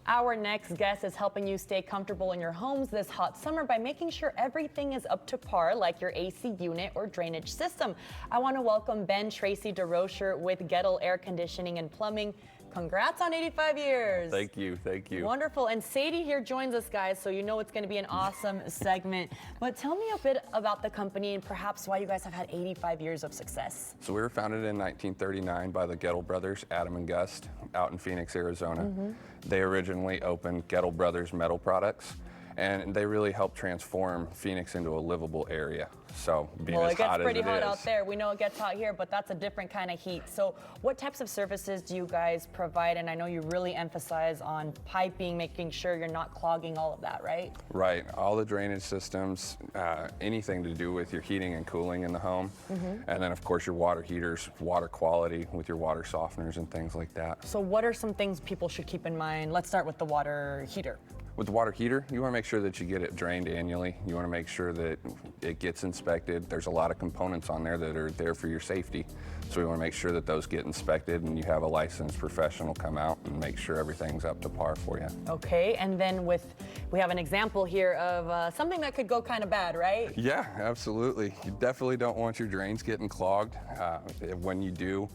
Our next guest is helping you stay comfortable in your homes this hot summer by making sure everything is up to par, like your AC unit or drainage system. I want to welcome Ben Tracy DeRocher with Goettl Air Conditioning and Plumbing. Congrats on 85 years. Thank you, thank you. Wonderful. And Sadie here joins us, guys, so you know it's going to be an awesome segment. But tell me a bit about the company and perhaps why you guys have had 85 years of success. So we were founded in 1939 by the Goettl brothers, Adam and Gus, out in Phoenix, Arizona. They originally opened Goettl Brothers Metal Products, and they really helped transform Phoenix into a livable area. So being well, as it gets hot pretty as it hot is, out there. We know it gets hot here, but that's a different kind of heat. So what types of services do you guys provide? And I know you really emphasize on piping, making sure you're not clogging all of that, right? Right, all the drainage systems, anything to do with your heating and cooling in the home. And then of course your water heaters, water quality with your water softeners and things like that. So what are some things people should keep in mind? Let's start with the water heater. With the water heater, you want to make sure that you get it drained annually. You want to make sure that it gets inspected. There's a lot of components on there that are there for your safety. So we want to make sure that those get inspected and you have a licensed professional come out and make sure everything's up to par for you. Okay, and then we have an example here of something that could go kind of bad, right? Yeah, absolutely. You definitely don't want your drains getting clogged. When you do,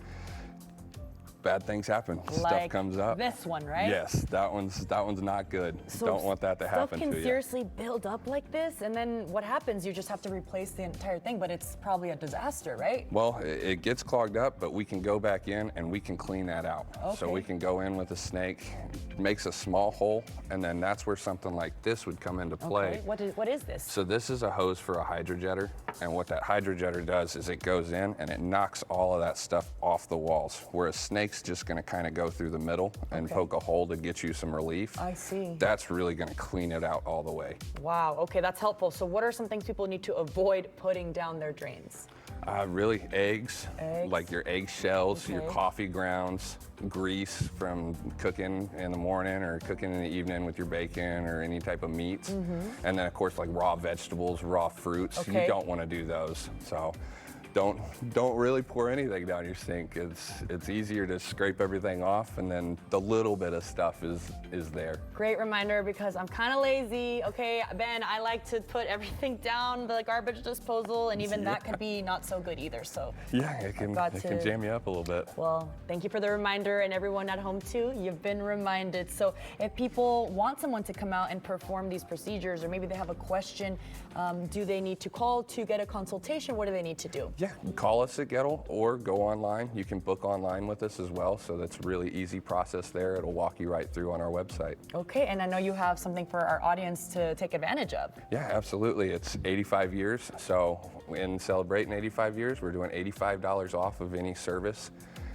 bad things happen. Like stuff comes up. This one, right? Yes, that one's not good. So don't want that to happen to you. Stuff can seriously build up like this, and then what happens? You just have to replace the entire thing, but it's probably a disaster, right? Well, it gets clogged up, but we can go back in and we can clean that out. Okay. So we can go in with a snake, makes a small hole, and then that's where something like this would come into play. Okay. What is this? So this is a hose for a hydrojetter, and what that hydrojetter does is it goes in and it knocks all of that stuff off the walls, where a snake's just gonna kind of go through the middle and poke a hole to get you some relief. I see. That's really gonna clean it out all the way. Wow, okay, that's helpful. So what are some things people need to avoid putting down their drains? Really, eggs, Eggs? like your egg shells, your Okay. coffee grounds, grease from cooking in the morning or cooking in the evening with your bacon or any type of meats. And then of course like raw vegetables, raw fruits. Okay. You don't want to do those. So don't really pour anything down your sink. It's easier to scrape everything off, and then the little bit of stuff is there. Great reminder, because I'm kind of lazy. Okay, Ben, I like to put everything down the garbage disposal, and even that could be not so good either. So Yeah, it can jam you up a little bit. well, thank you for the reminder, and everyone at home too, you've been reminded. So if people want someone to come out and perform these procedures, or maybe they have a question, do they need to call to get a consultation? What do they need to do? Yeah, call us at Goettl or go online. You can book online with us as well, so that's a really easy process there. It'll walk you right through on our website. Okay, and I know you have something for our audience to take advantage of. Yeah, absolutely. It's 85 years, so in celebrating 85 years, we're doing $85 off of any service.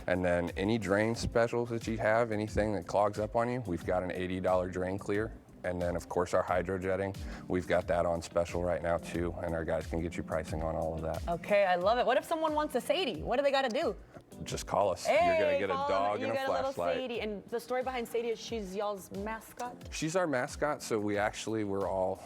And then any drain specials that you have, anything that clogs up on you, we've got an $80 drain clear. And then of course our hydrojetting, we've got that on special right now too, and our guys can get you pricing on all of that. Okay, I love it. What if someone wants a Sadie? What do they got to do? Just call us. Hey, You're gonna get a follow dog them. and a You got flashlight. little Sadie, and the story behind Sadie is she's y'all's mascot? She's our mascot, so we actually were all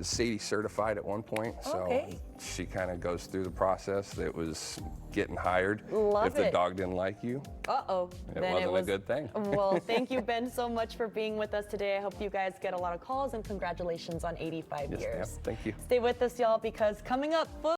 Sadie certified at one point. So Okay. she kind of goes through the process. It was getting hired. Love if the it. dog didn't like you, Uh-oh. it wasn't a good thing. Well, thank you, Ben, so much for being with us today. I hope you guys get a lot of calls, and congratulations on 85 Yes, years. ma'am. Thank you. Stay with us, y'all, because coming up,